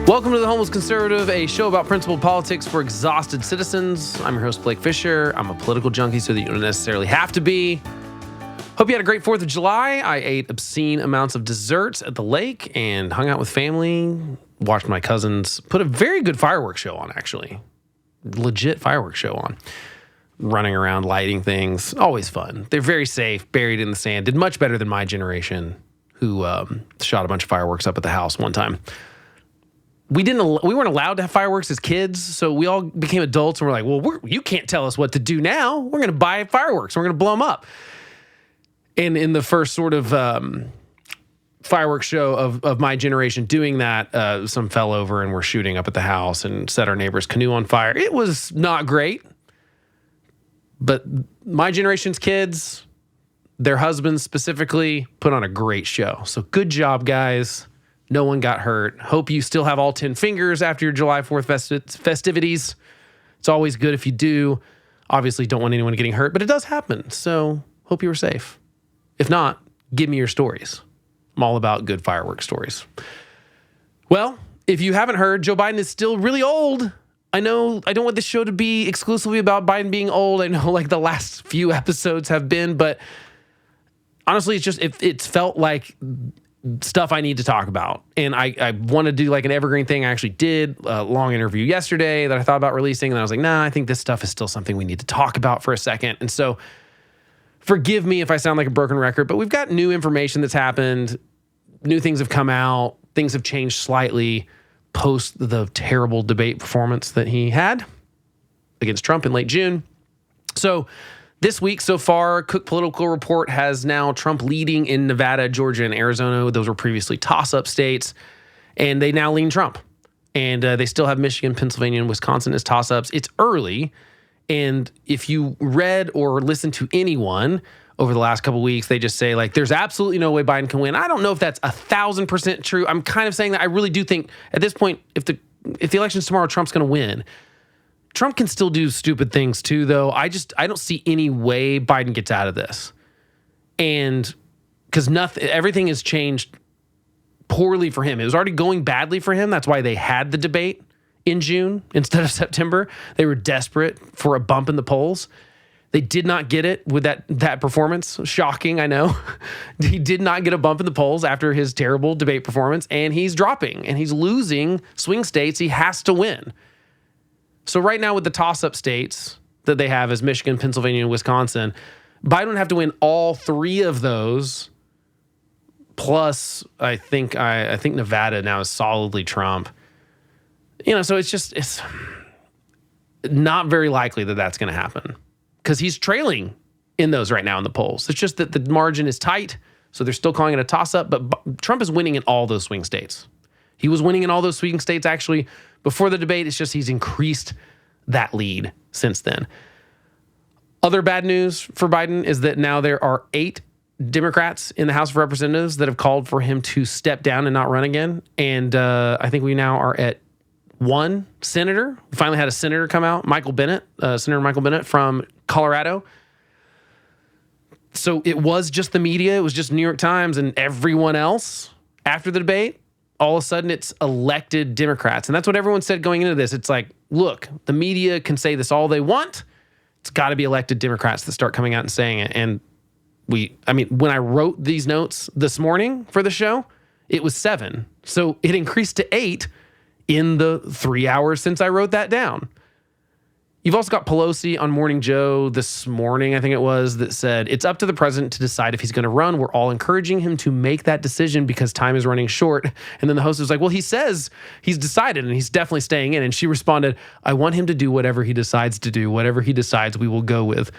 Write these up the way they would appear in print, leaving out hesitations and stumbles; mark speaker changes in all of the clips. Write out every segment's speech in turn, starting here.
Speaker 1: Welcome to The Homeless Conservative, a show about principled politics for exhausted citizens. I'm your host, Blake Fisher. I'm a political junkie, so that you don't necessarily have to be. Hope you had a great 4th of July. I ate obscene amounts of dessert at the lake and hung out with family, watched my cousins put a very good fireworks show on, actually. Legit fireworks show on. Running around, lighting things. Always fun. They're very safe, buried in the sand. Did much better than my generation, who shot a bunch of fireworks up at the house one time. We weren't allowed to have fireworks as kids, so we all became adults and we're like, well, you can't tell us what to do now. We're going to buy fireworks. We're going to blow them up. And in the first sort of fireworks show of my generation doing that, some fell over and were shooting up at the house and set our neighbor's canoe on fire. It was not great. But my generation's kids, their husbands specifically, put on a great show. So good job, guys. No one got hurt. Hope you still have all 10 fingers after your July 4th festivities. It's always good if you do. Obviously, don't want anyone getting hurt, but it does happen. So hope you were safe. If not, give me your stories. I'm all about good fireworks stories. Well, if you haven't heard, Joe Biden is still really old. I know I don't want this show to be exclusively about Biden being old. I know like the last few episodes have been, but honestly, it's felt like stuff I need to talk about. And I want to do like an evergreen thing. I actually did a long interview yesterday that I thought about releasing. And I was like, nah, I think this stuff is still something we need to talk about for a second. And so forgive me if I sound like a broken record, but we've got new information that's happened. New things have come out. Things have changed slightly post the terrible debate performance that he had against Trump in late June. So this week so far, Cook Political Report has now Trump leading in Nevada, Georgia, and Arizona. Those were previously toss-up states, and they now lean Trump. And they still have Michigan, Pennsylvania, and Wisconsin as toss-ups. It's early, and if you read or listened to anyone over the last couple of weeks, they just say, like, there's absolutely no way Biden can win. I don't know if that's 1,000% true. I'm kind of saying that I really do think at this point, if the election's tomorrow, Trump's going to win. Trump can still do stupid things too, though. I don't see any way Biden gets out of this. And because everything has changed poorly for him. It was already going badly for him. That's why they had the debate in June instead of September. They were desperate for a bump in the polls. They did not get it with that performance. Shocking, I know. He did not get a bump in the polls after his terrible debate performance, and he's dropping, and he's losing swing states he has to win. So right now with the toss-up states that they have as Michigan, Pennsylvania, and Wisconsin, Biden would have to win all 3 of those. Plus, I think Nevada now is solidly Trump. So it's not very likely that that's going to happen because he's trailing in those right now in the polls. It's just that the margin is tight, so they're still calling it a toss-up, but Trump is winning in all those swing states. He was winning in all those swing states actually before the debate. It's just he's increased that lead since then. Other bad news for Biden is that now there are 8 Democrats in the House of Representatives that have called for him to step down and not run again. And I think we now are at 1 senator. We finally had a senator come out, Senator Michael Bennet from Colorado. So it was just the media. It was just New York Times and everyone else after the debate. All of a sudden, it's elected Democrats. And that's what everyone said going into this. It's like, look, the media can say this all they want. It's got to be elected Democrats that start coming out and saying it. And when I wrote these notes this morning for the show, it was 7. So it increased to 8 in the 3 hours since I wrote that down. You've also got Pelosi on Morning Joe this morning, I think it was, that said, it's up to the president to decide if he's going to run. We're all encouraging him to make that decision because time is running short. And then the host was like, well, he says he's decided and he's definitely staying in. And she responded, I want him to do whatever he decides to do. Whatever he decides, we will go with.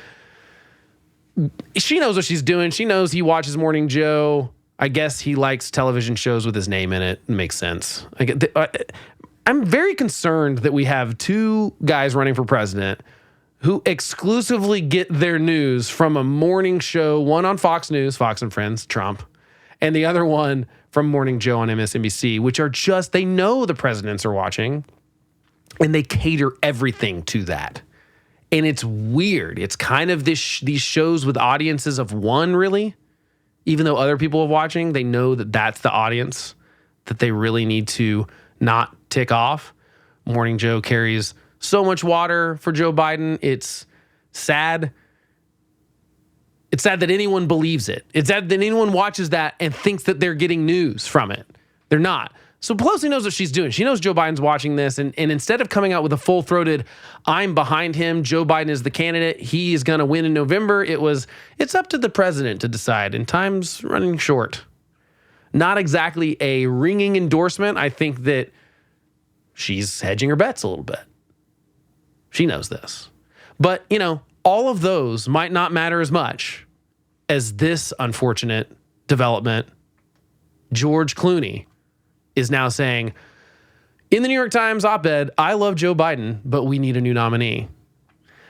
Speaker 1: She knows what she's doing. She knows he watches Morning Joe. I guess he likes television shows with his name in it. It makes sense. I'm very concerned that we have 2 guys running for president who exclusively get their news from a morning show, one on Fox News, Fox and Friends, Trump, and the other one from Morning Joe on MSNBC, which are just, they know the presidents are watching and they cater everything to that. And it's weird. It's kind of these shows with audiences of 1, really. Even though other people are watching, they know that that's the audience that they really need to not tick off. Morning Joe carries so much water for Joe Biden. It's sad. It's sad that anyone believes it. It's sad that anyone watches that and thinks that they're getting news from it. They're not. So Pelosi knows what she's doing. She knows Joe Biden's watching this. And instead of coming out with a full-throated, I'm behind him, Joe Biden is the candidate, he is going to win in November, it's up to the president to decide. And time's running short. Not exactly a ringing endorsement. I think that she's hedging her bets a little bit. She knows this. But, all of those might not matter as much as this unfortunate development. George Clooney is now saying, in the New York Times op-ed, I love Joe Biden, but we need a new nominee.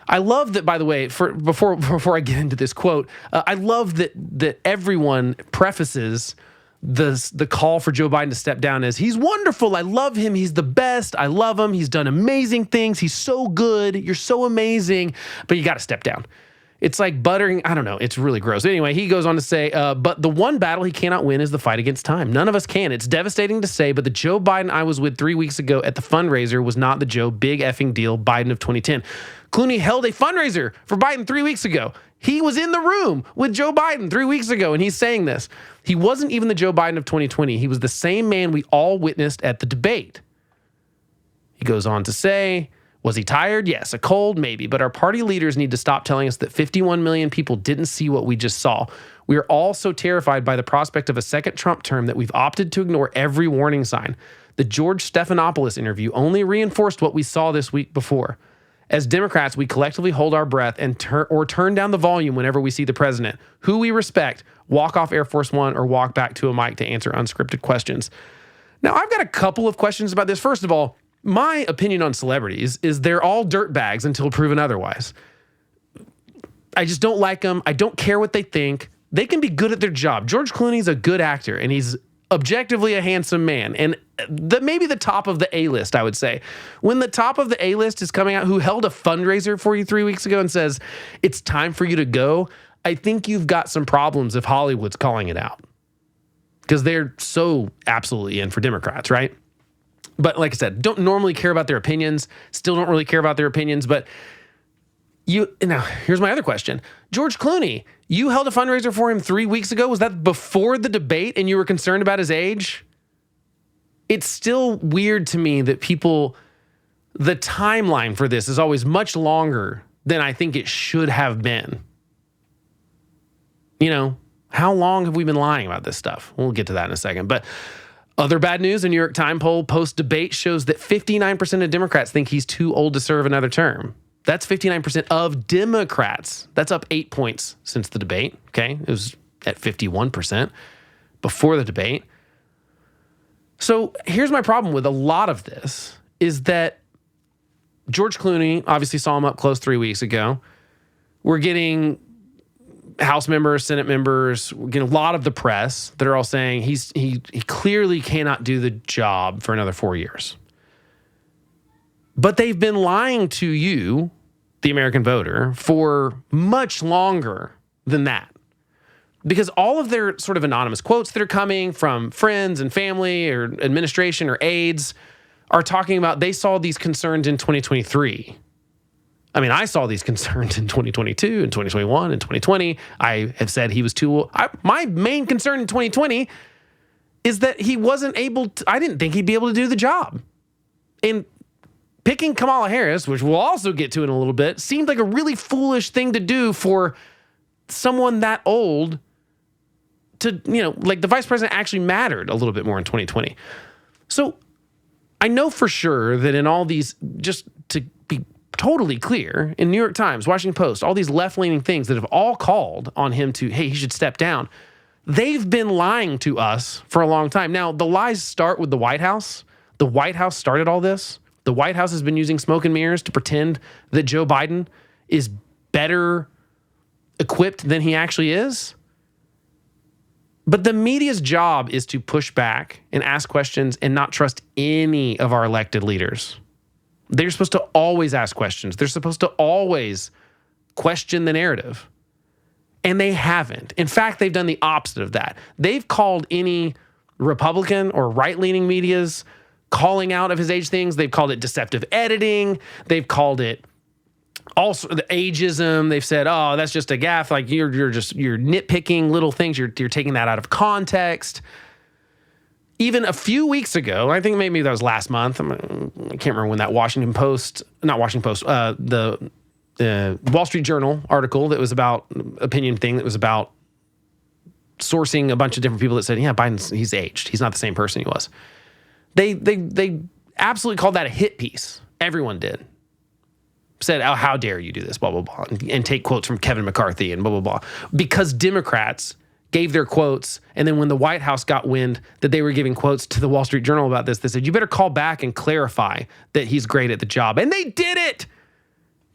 Speaker 1: I love that, by the way, before I get into this quote, I love that everyone prefaces the call for Joe Biden to step down as, he's wonderful, I love him, he's the best, I love him, he's done amazing things, he's so good, you're so amazing, but you got to step down. It's like buttering, I don't know, it's really gross. Anyway, he goes on to say, but the one battle he cannot win is the fight against time. None of us can. It's devastating to say, but the Joe Biden I was with 3 weeks ago at the fundraiser was not the Joe big effing deal Biden of 2010. Clooney held a fundraiser for Biden 3 weeks ago. He was in the room with Joe Biden 3 weeks ago, and he's saying this. He wasn't even the Joe Biden of 2020. He was the same man we all witnessed at the debate. He goes on to say, was he tired? Yes. A cold? Maybe. But our party leaders need to stop telling us that 51 million people didn't see what we just saw. We are all so terrified by the prospect of a second Trump term that we've opted to ignore every warning sign. The George Stephanopoulos interview only reinforced what we saw this week before. As Democrats, we collectively hold our breath and turn down the volume whenever we see the president, who we respect, walk off Air Force One or walk back to a mic to answer unscripted questions. Now, I've got a couple of questions about this. First of all, my opinion on celebrities is they're all dirtbags until proven otherwise. I just don't like them. I don't care what they think. They can be good at their job. George Clooney's a good actor, and he's objectively a handsome man, and maybe the top of the A-list, I would say. When the top of the A-list is coming out, who held a fundraiser for you 3 weeks ago and says, it's time for you to go, I think you've got some problems if Hollywood's calling it out. Because they're so absolutely in for Democrats, right? But like I said, don't normally care about their opinions, still don't really care about their opinions, but now, here's my other question. George Clooney, you held a fundraiser for him 3 weeks ago. Was that before the debate and you were concerned about his age? It's still weird to me that the timeline for this is always much longer than I think it should have been. How long have we been lying about this stuff? We'll get to that in a second. But other bad news, a New York Times poll post-debate shows that 59% of Democrats think he's too old to serve another term. That's 59% of Democrats. That's up 8 points since the debate, okay? It was at 51% before the debate. So here's my problem with a lot of this is that George Clooney, obviously saw him up close 3 weeks ago. We're getting House members, Senate members, we're getting a lot of the press that are all saying he clearly cannot do the job for another 4 years. But they've been lying to you, the American voter, for much longer than that. Because all of their sort of anonymous quotes that are coming from friends and family or administration or aides are talking about they saw these concerns in 2023. I mean, I saw these concerns in 2022 and 2021 and 2020. I have said he was too old. My main concern in 2020 is that he wasn't able to, I didn't think he'd be able to do the job. And picking Kamala Harris, which we'll also get to in a little bit, seemed like a really foolish thing to do for someone that old to, like the vice president actually mattered a little bit more in 2020. So I know for sure that in all these, just to be totally clear, in New York Times, Washington Post, all these left-leaning things that have all called on him to, hey, he should step down. They've been lying to us for a long time. Now, the lies start with the White House. The White House started all this. The White House has been using smoke and mirrors to pretend that Joe Biden is better equipped than he actually is. But the media's job is to push back and ask questions and not trust any of our elected leaders. They're supposed to always ask questions. They're supposed to always question the narrative. And they haven't. In fact, they've done the opposite of that. They've called any Republican or right-leaning media's calling out of his age things. They've called it deceptive editing. They've called it also the ageism. They've said, oh, that's just a gaffe. Like you're nitpicking little things. You're taking that out of context. Even a few weeks ago, I think maybe that was last month. I can't remember when that the Wall Street Journal article that was about opinion thing that was about sourcing a bunch of different people that said, yeah, he's aged. He's not the same person he was. They absolutely called that a hit piece. Everyone did. Said, oh, how dare you do this, blah, blah, blah, and take quotes from Kevin McCarthy and blah, blah, blah. Because Democrats gave their quotes, and then when the White House got wind that they were giving quotes to the Wall Street Journal about this, they said, you better call back and clarify that he's great at the job. And they did it.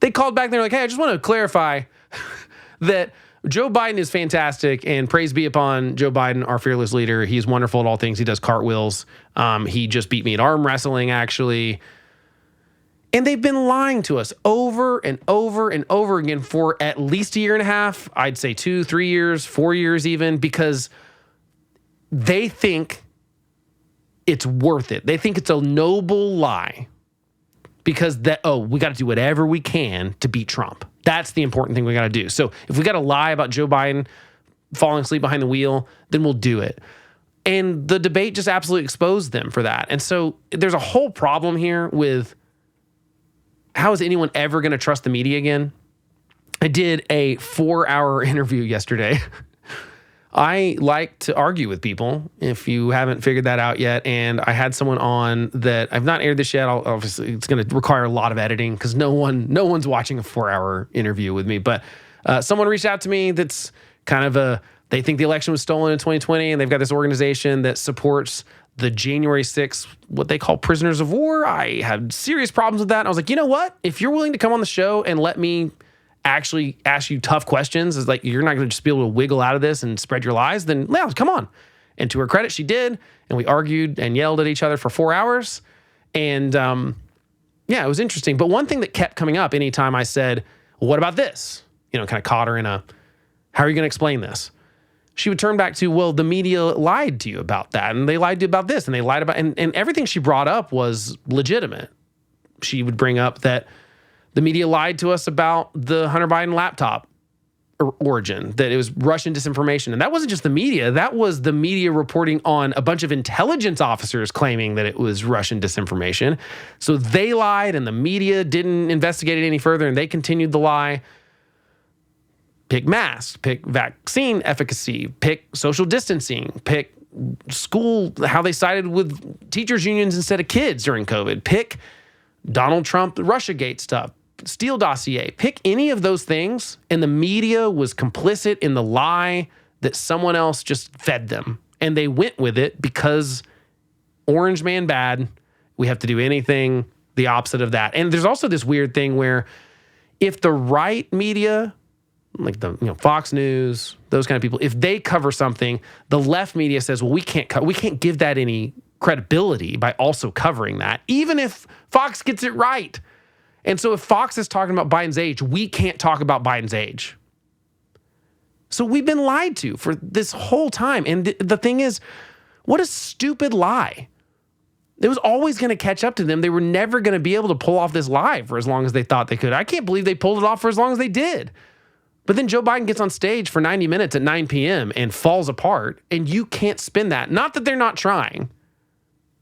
Speaker 1: They called back and they're like, hey, I just want to clarify that Joe Biden is fantastic, and praise be upon Joe Biden, our fearless leader. He's wonderful at all things. He does cartwheels. He just beat me at arm wrestling, actually. And they've been lying to us over and over and over again for at least a year and a half. I'd say 2, 3 years, 4 years even, because they think it's worth it. They think it's a noble lie because we got to do whatever we can to beat Trump. That's the important thing we got to do. So if we got to lie about Joe Biden falling asleep behind the wheel, then we'll do it. And the debate just absolutely exposed them for that. And so there's a whole problem here with how is anyone ever going to trust the media again? I did a 4-hour interview yesterday. I like to argue with people, if you haven't figured that out yet. And I had someone on that I've not aired this yet. Obviously, it's going to require a lot of editing because no one's watching a 4-hour interview with me. But someone reached out to me that's kind of they think the election was stolen in 2020, and they've got this organization that supports the January 6th, what they call prisoners of war. I had serious problems with that. And I was like, you know what? If you're willing to come on the show and let me actually ask you tough questions, is like, you're not going to just be able to wiggle out of this and spread your lies, then yeah, come on. And to her credit, she did. And we argued and yelled at each other for 4 hours. And yeah, it was interesting. But one thing that kept coming up anytime I said, well, what about this? Kind of caught her in how are you going to explain this? She would turn back to, well, the media lied to you about that, and they lied to you about this, and they lied about, and everything she brought up was legitimate. She would bring up that the media lied to us about the Hunter Biden laptop origin, that it was Russian disinformation. And that wasn't just the media. That was the media reporting on a bunch of intelligence officers claiming that it was Russian disinformation. So they lied, and the media didn't investigate it any further, and they continued the lie. Pick masks, pick vaccine efficacy, pick social distancing, pick school, how they sided with teachers' unions instead of kids during COVID, pick Donald Trump, Russiagate stuff, Steele dossier, pick any of those things, and the media was complicit in the lie that someone else just fed them. And they went with it because orange man bad, we have to do anything the opposite of that. And there's also this weird thing where if the right media, like the Fox News, those kind of people, if they cover something, the left media says, well, we can't give that any credibility by also covering that, even if Fox gets it right. And so if Fox is talking about Biden's age, we can't talk about Biden's age. So we've been lied to for this whole time. And the thing is, what a stupid lie. It was always going to catch up to them. They were never going to be able to pull off this lie for as long as they thought they could. I can't believe they pulled it off for as long as they did. But then Joe Biden gets on stage for 90 minutes at 9 p.m. and falls apart, and you can't spin that. Not that they're not trying.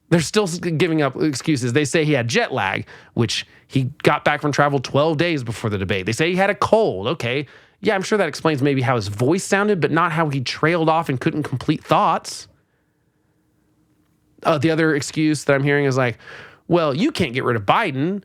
Speaker 1: They're still giving up excuses. They say he had jet lag, which he got back from travel 12 days before the debate. They say he had a cold. Okay. Yeah, I'm sure that explains maybe how his voice sounded, but not how he trailed off and couldn't complete thoughts. The other excuse that I'm hearing is like, well, you can't get rid of Biden.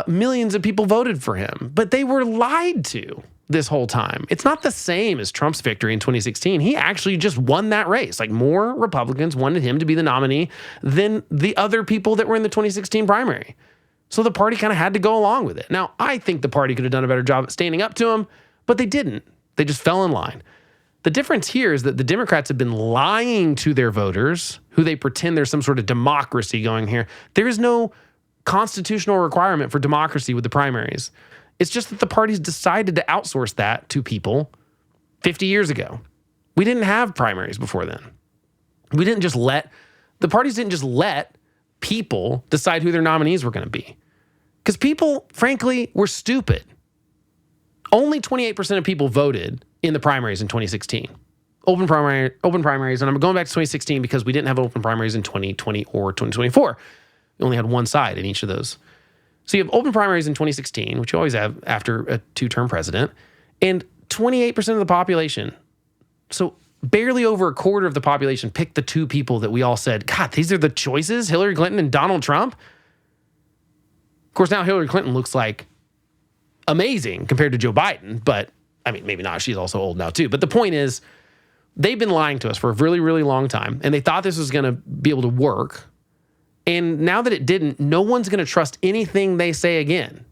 Speaker 1: Millions of people voted for him, but they were lied to this whole time. It's not the same as Trump's victory in 2016. He actually just won that race. Like, more Republicans wanted him to be the nominee than the other people that were in the 2016 primary. So the party kind of had to go along with it. Now, I think the party could have done a better job at standing up to him, but they didn't. They just fell in line. The difference here is that the Democrats have been lying to their voters, who they pretend there's some sort of democracy going here. There is no constitutional requirement for democracy with the primaries. It's just that the parties decided to outsource that to people 50 years ago. We didn't have primaries before then. The parties didn't just let people decide who their nominees were going to be. Because people, frankly, were stupid. Only 28% of people voted in the primaries in 2016. Open primaries, and I'm going back to 2016 because we didn't have open primaries in 2020 or 2024. We only had one side in each of those. So you have open primaries in 2016, which you always have after a two-term president, and 28% of the population, so barely over a quarter of the population, picked the two people that we all said, God, these are the choices, Hillary Clinton and Donald Trump. Of course, now Hillary Clinton looks like amazing compared to Joe Biden, but I mean, maybe not. She's also old now too. But the point is, they've been lying to us for a really, really long time, and they thought this was going to be able to work. And now that it didn't, no one's going to trust anything they say again.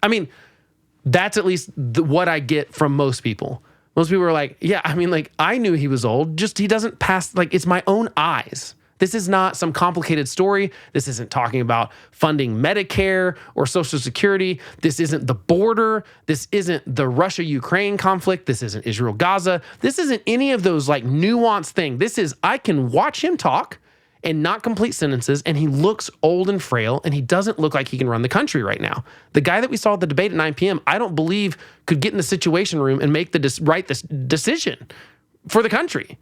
Speaker 1: I mean, that's at least what I get from most people. Most people are like, yeah, I mean, like, I knew he was old, just he doesn't pass, like, it's my own eyes. This is not some complicated story. This isn't talking about funding Medicare or Social Security. This isn't the border. This isn't the Russia-Ukraine conflict. This isn't Israel-Gaza. This isn't any of those like nuanced things. This is, I can watch him talk and not complete sentences, and he looks old and frail, and he doesn't look like he can run the country right now. The guy that we saw at the debate at 9 p.m., I don't believe could get in the Situation Room and make the right this decision for the country.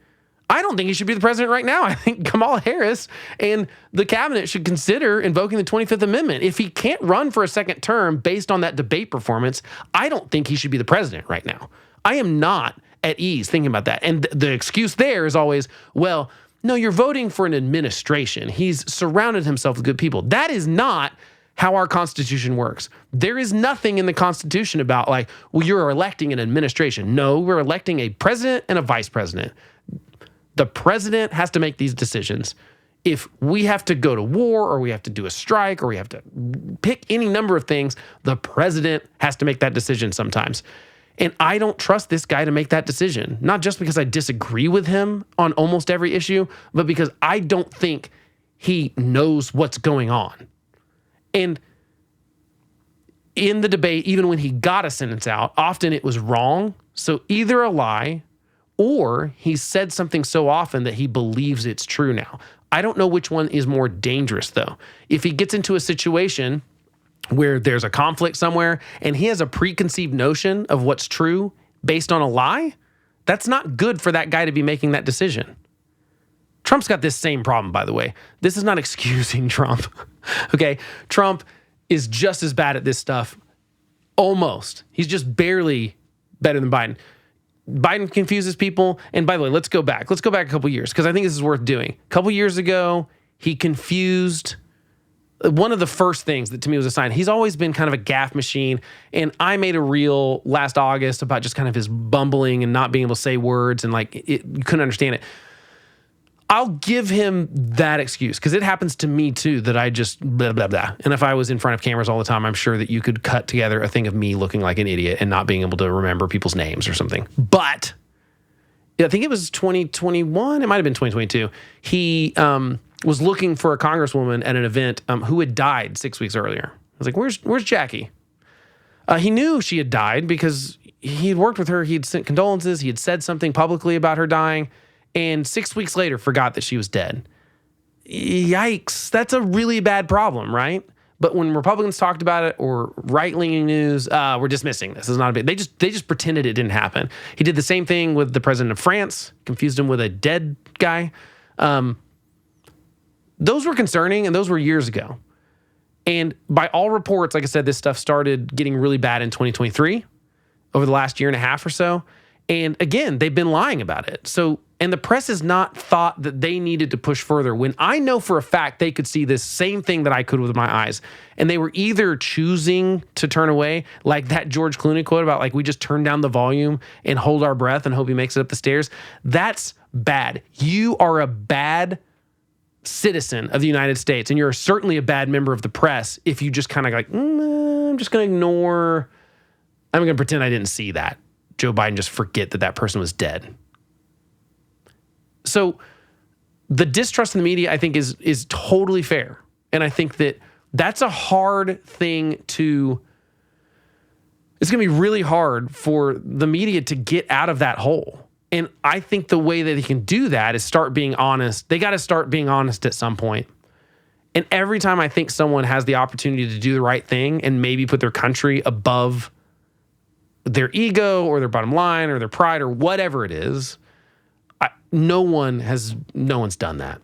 Speaker 1: I don't think he should be the president right now. I think Kamala Harris and the cabinet should consider invoking the 25th Amendment. If he can't run for a second term based on that debate performance, I don't think he should be the president right now. I am not at ease thinking about that. And the excuse there is always, well, no, you're voting for an administration. He's surrounded himself with good people. That is not how our Constitution works. There is nothing in the Constitution about like, well, you're electing an administration. No, we're electing a president and a vice president. The president has to make these decisions. If we have to go to war or we have to do a strike or we have to pick any number of things, the president has to make that decision sometimes. And I don't trust this guy to make that decision, not just because I disagree with him on almost every issue, but because I don't think he knows what's going on. And in the debate, even when he got a sentence out, often it was wrong. So either a lie or he said something so often that he believes it's true now. I don't know which one is more dangerous, though. If he gets into a situation where there's a conflict somewhere and he has a preconceived notion of what's true based on a lie, that's not good for that guy to be making that decision. Trump's got this same problem, by the way. This is not excusing Trump, okay? Trump is just as bad at this stuff, almost. He's just barely better than Biden. Biden confuses people. And by the way, let's go back. Let's go back a couple years because I think this is worth doing. A couple years ago, he confused one of the first things that to me was a sign. He's always been kind of a gaffe machine. And I made a reel last August about just kind of his bumbling and not being able to say words and like you couldn't understand it. I'll give him that excuse because it happens to me too that I just blah, blah, blah. And if I was in front of cameras all the time, I'm sure that you could cut together a thing of me looking like an idiot and not being able to remember people's names or something. But I think it was 2021. It might have been 2022. He was looking for a congresswoman at an event who had died 6 weeks earlier. I was like, where's Jackie? He knew she had died because he had worked with her. He had sent condolences. He had said something publicly about her dying. And 6 weeks later, forgot that she was dead. Yikes. That's a really bad problem, right? But when Republicans talked about it or right-leaning news, we're dismissing this. It's not a big. They just pretended it didn't happen. He did the same thing with the president of France, confused him with a dead guy. Those were concerning, and those were years ago. And by all reports, like I said, this stuff started getting really bad in 2023, over the last year and a half or so. And again, they've been lying about it. And the press has not thought that they needed to push further when I know for a fact they could see this same thing that I could with my eyes. And they were either choosing to turn away, like that George Clooney quote about like, we just turn down the volume and hold our breath and hope he makes it up the stairs. That's bad. You are a bad citizen of the United States. And you're certainly a bad member of the press if you just kind of like, I'm just going to ignore, I'm going to pretend I didn't see that. Joe Biden just forget that person was dead. So the distrust in the media, I think, is totally fair. And I think that that's a hard thing to, it's going to be really hard for the media to get out of that hole. And I think the way that he can do that is start being honest. They got to start being honest at some point. And every time I think someone has the opportunity to do the right thing and maybe put their country above their ego or their bottom line or their pride or whatever it is, no one's done that.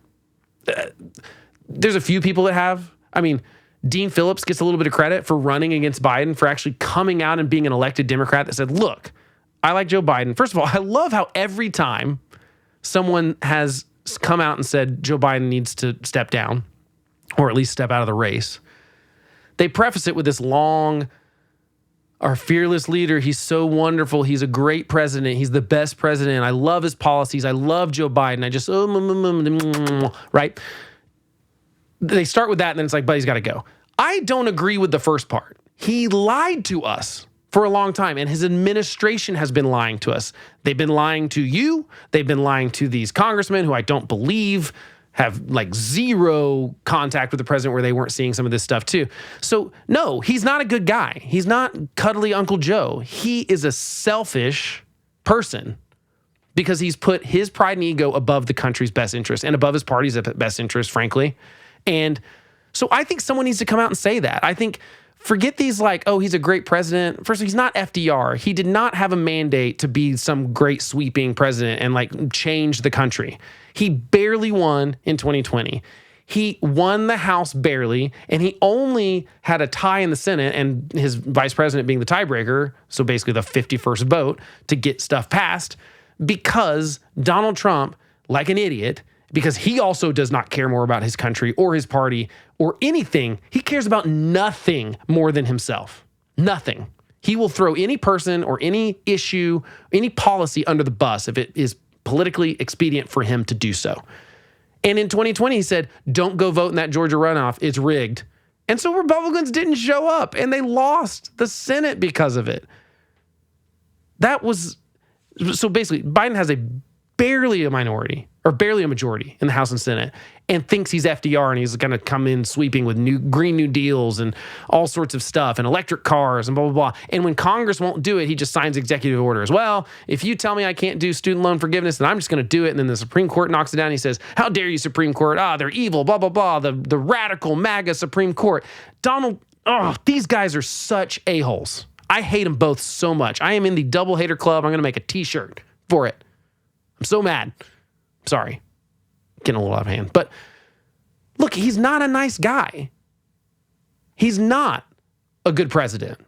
Speaker 1: There's a few people that have. I mean, Dean Phillips gets a little bit of credit for running against Biden, for actually coming out and being an elected Democrat that said, look, I like Joe Biden. First of all, I love how every time someone has come out and said Joe Biden needs to step down or at least step out of the race, they preface it with this long, our fearless leader, he's so wonderful. He's a great president. He's the best president. I love his policies. I love Joe Biden. I just, right? They start with that, and then it's like, buddy's got to go. I don't agree with the first part. He lied to us for a long time, and his administration has been lying to us. They've been lying to you. They've been lying to these congressmen who I don't believe have like zero contact with the president, where they weren't seeing some of this stuff too. So no, he's not a good guy. He's not cuddly Uncle Joe. He is a selfish person because he's put his pride and ego above the country's best interest and above his party's best interest, frankly. And so I think someone needs to come out and say that. I think forget these like, oh, he's a great president. First of all, he's not FDR. He did not have a mandate to be some great sweeping president and like change the country. He barely won in 2020. He won the House barely, and he only had a tie in the Senate and his vice president being the tiebreaker, so basically the 51st vote to get stuff passed, because Donald Trump, like an idiot, because he also does not care more about his country or his party or anything. He cares about nothing more than himself. Nothing. He will throw any person or any issue, any policy under the bus if it is politically expedient for him to do so. And in 2020, he said, don't go vote in that Georgia runoff. It's rigged. And so Republicans didn't show up, and they lost the Senate because of it. So basically, Biden has barely a minority or barely a majority in the House and Senate and thinks he's FDR and he's going to come in sweeping with Green New Deals and all sorts of stuff and electric cars and blah, blah, blah. And when Congress won't do it, he just signs executive orders. Well, if you tell me I can't do student loan forgiveness, then I'm just going to do it. And then the Supreme Court knocks it down. He says, how dare you, Supreme Court? They're evil, blah, blah, blah. The radical MAGA Supreme Court. These guys are such a-holes. I hate them both so much. I am in the double hater club. I'm going to make a t-shirt for it. I'm so mad. Sorry. Getting a little out of hand. But look, he's not a nice guy. He's not a good president.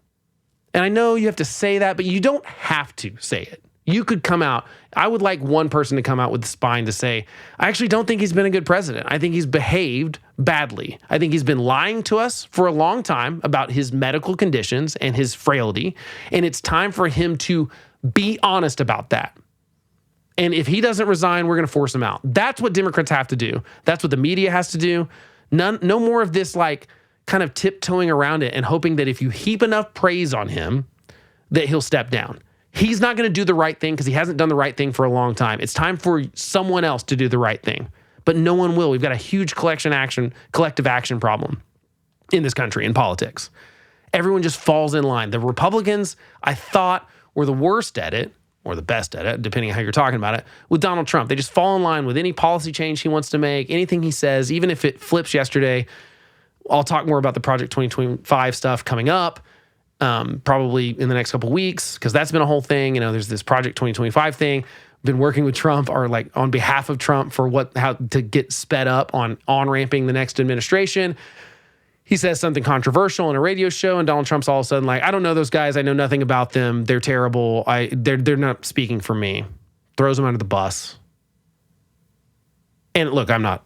Speaker 1: And I know you have to say that, but you don't have to say it. You could come out. I would like one person to come out with the spine to say, I actually don't think he's been a good president. I think he's behaved badly. I think he's been lying to us for a long time about his medical conditions and his frailty. And it's time for him to be honest about that. And if he doesn't resign, we're going to force him out. That's what Democrats have to do. That's what the media has to do. No more of this like kind of tiptoeing around it and hoping that if you heap enough praise on him, that he'll step down. He's not going to do the right thing because he hasn't done the right thing for a long time. It's time for someone else to do the right thing. But no one will. We've got a huge collective action problem in this country, in politics. Everyone just falls in line. The Republicans, I thought, were the worst at it, or the best at it, depending on how you're talking about it, with Donald Trump. They just fall in line with any policy change he wants to make, anything he says, even if it flips yesterday. I'll talk more about the Project 2025 stuff coming up, probably in the next couple of weeks, because that's been a whole thing. You know, there's this Project 2025 thing. Been working with Trump, or like on behalf of Trump, for how to get sped up on ramping the next administration. He says something controversial in a radio show, and Donald Trump's all of a sudden like, I don't know those guys. I know nothing about them. They're terrible. They're not speaking for me. Throws them under the bus. And look, I'm not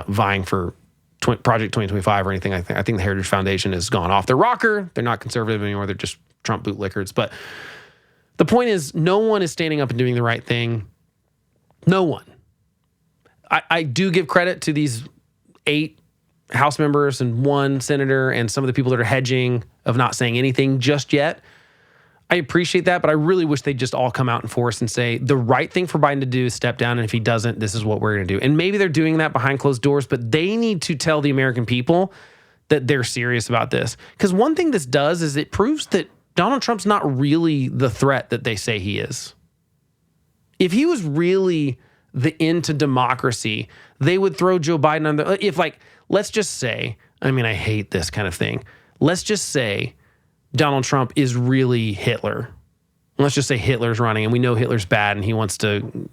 Speaker 1: vying for Project 2025 or anything. I think the Heritage Foundation has gone off their rocker. They're not conservative anymore. They're just Trump bootlickers. But the point is, no one is standing up and doing the right thing. No one. I do give credit to these 8 House members and 1 senator and some of the people that are hedging of not saying anything just yet. I appreciate that, but I really wish they'd just all come out in force and say the right thing for Biden to do is step down, and if he doesn't, this is what we're going to do. And maybe they're doing that behind closed doors, but they need to tell the American people that they're serious about this. Because one thing this does is it proves that Donald Trump's not really the threat that they say he is. If he was really the end to democracy, they would throw Joe Biden on the, if like, let's just say, I mean, I hate this kind of thing. Let's just say Donald Trump is really Hitler. Let's just say Hitler's running and we know Hitler's bad and he wants to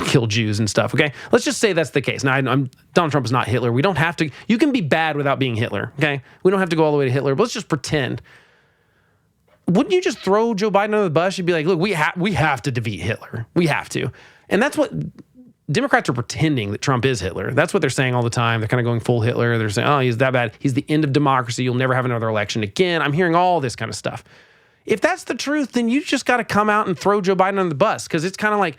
Speaker 1: kill Jews and stuff, okay? Let's just say that's the case. Now, Donald Trump is not Hitler. We don't have to, you can be bad without being Hitler, okay? We don't have to go all the way to Hitler, but let's just pretend. Wouldn't you just throw Joe Biden under the bus? You'd be like, look, we have to defeat Hitler. We have to. And that's what Democrats are pretending, that Trump is Hitler. That's what they're saying all the time. They're kind of going full Hitler. They're saying, oh, he's that bad. He's the end of democracy. You'll never have another election again. I'm hearing all this kind of stuff. If that's the truth, then you just got to come out and throw Joe Biden under the bus, because it's kind of like,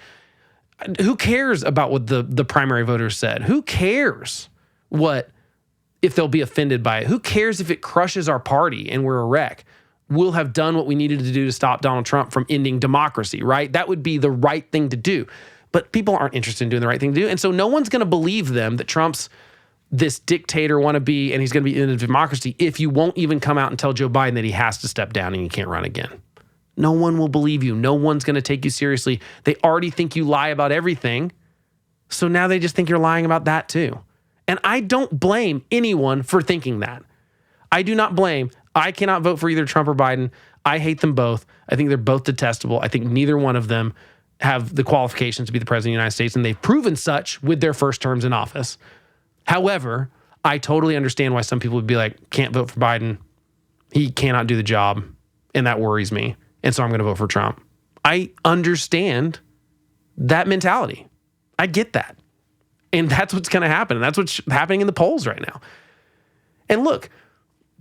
Speaker 1: who cares about what the primary voters said? Who cares if they'll be offended by it? Who cares if it crushes our party and we're a wreck? We'll have done what we needed to do to stop Donald Trump from ending democracy, right? That would be the right thing to do. But people aren't interested in doing the right thing to do. And so no one's going to believe them that Trump's this dictator wannabe and he's going to be in a democracy if you won't even come out and tell Joe Biden that he has to step down and he can't run again. No one will believe you. No one's going to take you seriously. They already think you lie about everything. So now they just think you're lying about that too. And I don't blame anyone for thinking that. I do not blame. I cannot vote for either Trump or Biden. I hate them both. I think they're both detestable. I think neither one of them have the qualifications to be the president of the United States, and they've proven such with their first terms in office. However, I totally understand why some people would be like, can't vote for Biden. He cannot do the job, and that worries me. And so I'm going to vote for Trump. I understand that mentality. I get that. And that's what's going to happen. And that's what's happening in the polls right now. And look,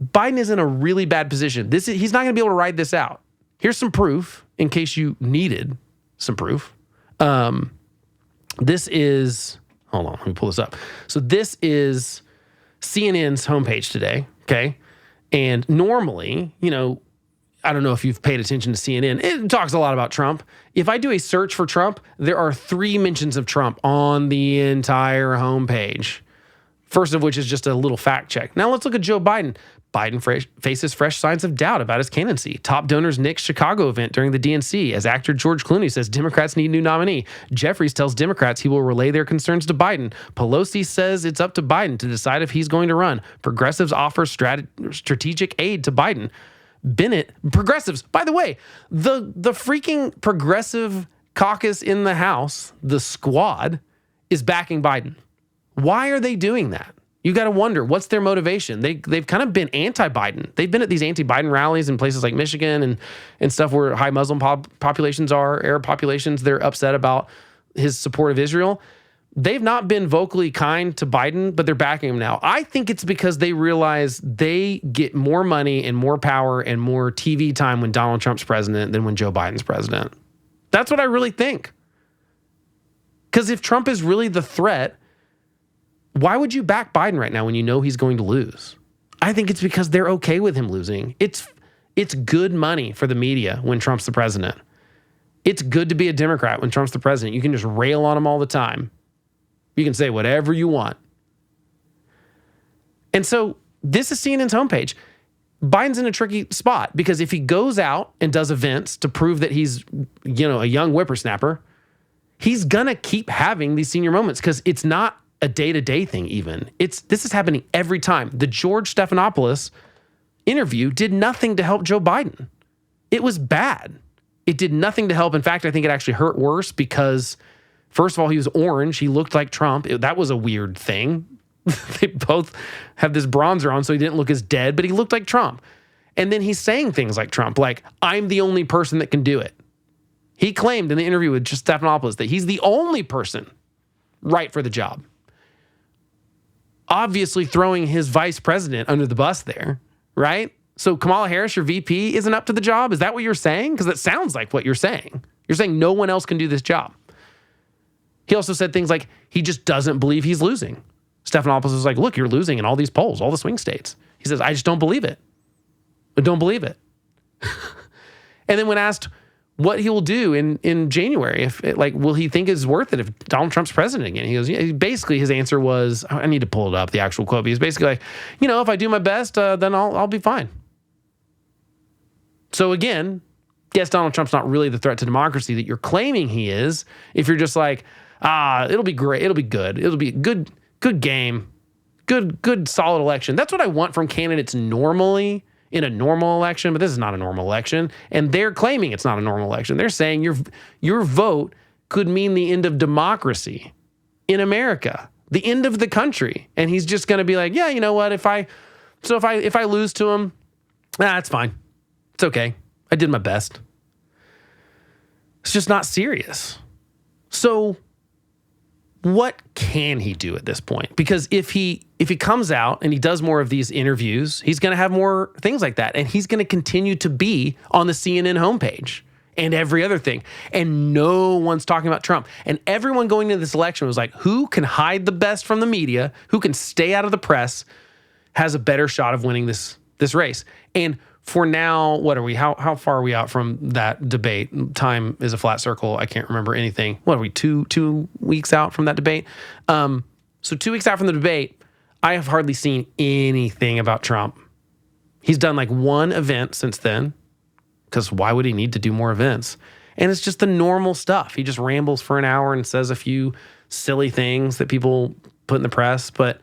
Speaker 1: Biden is in a really bad position. He's not going to be able to ride this out. Here's some proof in case you needed some proof. This is, hold on, let me pull this up. So this is CNN's homepage today, okay? And normally, I don't know if you've paid attention to CNN. It talks a lot about Trump. If I do a search for Trump, there are 3 mentions of Trump on the entire homepage. First of which is just a little fact check. Now let's look at Joe Biden. Biden faces fresh signs of doubt about his candidacy. Top donors nix Chicago event during the DNC as actor George Clooney says Democrats need new nominee. Jeffries tells Democrats he will relay their concerns to Biden. Pelosi says it's up to Biden to decide if he's going to run. Progressives offer strategic aid to Biden. Bennett, progressives, by the way, the freaking progressive caucus in the House, the squad, is backing Biden. Why are they doing that? You got to wonder, what's their motivation? They've kind of been anti-Biden. They've been at these anti-Biden rallies in places like Michigan and stuff where high Muslim populations are, Arab populations. They're upset about his support of Israel. They've not been vocally kind to Biden, but they're backing him now. I think it's because they realize they get more money and more power and more TV time when Donald Trump's president than when Joe Biden's president. That's what I really think. Because if Trump is really the threat, why would you back Biden right now when you know he's going to lose? I think it's because they're okay with him losing. It's good money for the media when Trump's the president. It's good to be a Democrat when Trump's the president. You can just rail on him all the time. You can say whatever you want. And so this is CNN's homepage. Biden's in a tricky spot because if he goes out and does events to prove that he's, a young whippersnapper, he's going to keep having these senior moments because it's not a day-to-day thing even. This is happening every time. The George Stephanopoulos interview did nothing to help Joe Biden. It was bad. It did nothing to help. In fact, I think it actually hurt worse because, first of all, he was orange. He looked like Trump. That was a weird thing. They both have this bronzer on, so he didn't look as dead, but he looked like Trump. And then he's saying things like Trump, like, I'm the only person that can do it. He claimed in the interview with Stephanopoulos that he's the only person right for the job. Obviously throwing his vice president under the bus there, right? So Kamala Harris, your VP, isn't up to the job? Is that what you're saying? Because that sounds like what you're saying. You're saying no one else can do this job. He also said things like he just doesn't believe he's losing. Stephanopoulos was like, look, you're losing in all these polls, all the swing states. He says, I just don't believe it. I don't believe it. And then when asked what he will do in January, will he think it's worth it if Donald Trump's president again? He goes, yeah, basically his answer was, I need to pull it up, the actual quote. He's basically like, if I do my best, then I'll be fine. So again, yes, Donald Trump's not really the threat to democracy that you're claiming he is. If you're just like, It'll be great. It'll be good. It'll be a good game. Good solid election. That's what I want from candidates normally in a normal election, but this is not a normal election. And they're claiming it's not a normal election. They're saying your vote could mean the end of democracy in America, the end of the country. And he's just going to be like, yeah, you know what? If I lose to him, it's fine. It's okay. I did my best. It's just not serious. So what can he do at this point? Because if he comes out and he does more of these interviews, he's going to have more things like that. And he's going to continue to be on the CNN homepage and every other thing. And no one's talking about Trump. And everyone going into this election was like, who can hide the best from the media, who can stay out of the press, has a better shot of winning this race. And for now, what are we? How far are we out from that debate? Time is a flat circle. I can't remember anything. What are we, two weeks out from that debate? So 2 weeks out from the debate, I have hardly seen anything about Trump. He's done like one event since then, because why would he need to do more events? And it's just the normal stuff. He just rambles for an hour and says a few silly things that people put in the press. But,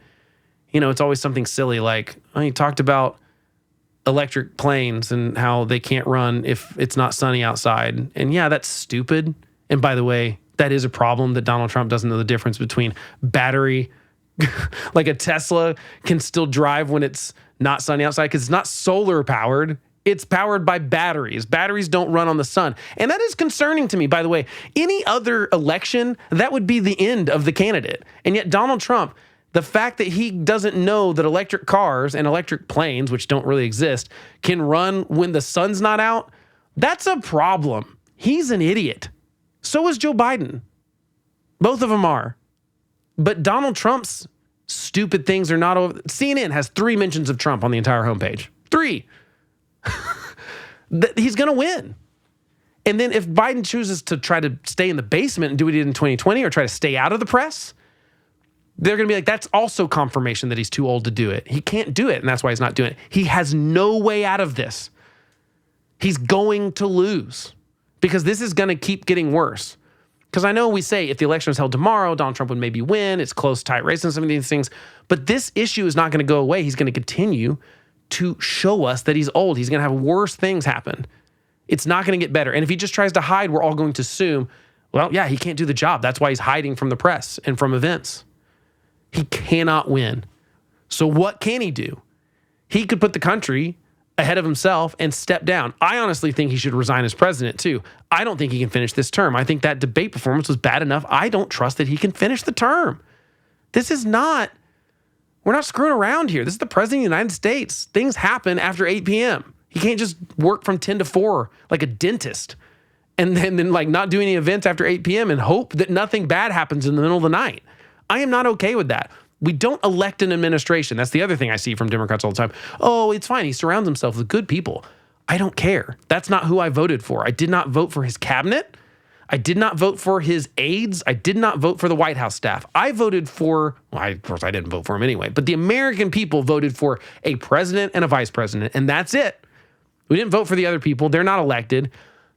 Speaker 1: it's always something silly like, he talked about electric planes and how they can't run if it's not sunny outside. And yeah, that's stupid. And by the way, that is a problem that Donald Trump doesn't know the difference between battery, like a Tesla can still drive when it's not sunny outside because it's not solar powered. It's powered by batteries. Batteries don't run on the sun. And that is concerning to me, by the way. Any other election, that would be the end of the candidate. And yet Donald Trump, the fact that he doesn't know that electric cars and electric planes, which don't really exist, can run when the sun's not out, that's a problem. He's an idiot. So is Joe Biden. Both of them are. But Donald Trump's stupid things are not over. CNN has 3 mentions of Trump on the entire homepage. 3. He's going to win. And then if Biden chooses to try to stay in the basement and do what he did in 2020 or try to stay out of the press, they're going to be like, that's also confirmation that he's too old to do it. He can't do it, and that's why he's not doing it. He has no way out of this. He's going to lose because this is going to keep getting worse. Because I know we say if the election was held tomorrow, Donald Trump would maybe win. It's close, tight race and some of these things. But this issue is not going to go away. He's going to continue to show us that he's old. He's going to have worse things happen. It's not going to get better. And if he just tries to hide, we're all going to assume, well, yeah, he can't do the job. That's why he's hiding from the press and from events. He cannot win. So what can he do? He could put the country ahead of himself and step down. I honestly think he should resign as president too. I don't think he can finish this term. I think that debate performance was bad enough. I don't trust that he can finish the term. We're not screwing around here. This is the president of the United States. Things happen after 8 p.m. He can't just work from 10 to 4 like a dentist and then like not do any events after 8 p.m. and hope that nothing bad happens in the middle of the night. I am not okay with that. We don't elect an administration. That's the other thing I see from Democrats all the time. Oh, it's fine. He surrounds himself with good people. I don't care. That's not who I voted for. I did not vote for his cabinet. I did not vote for his aides. I did not vote for the White House staff. I voted for, of course I didn't vote for him anyway, but the American people voted for a president and a vice president, and that's it. We didn't vote for the other people. They're not elected.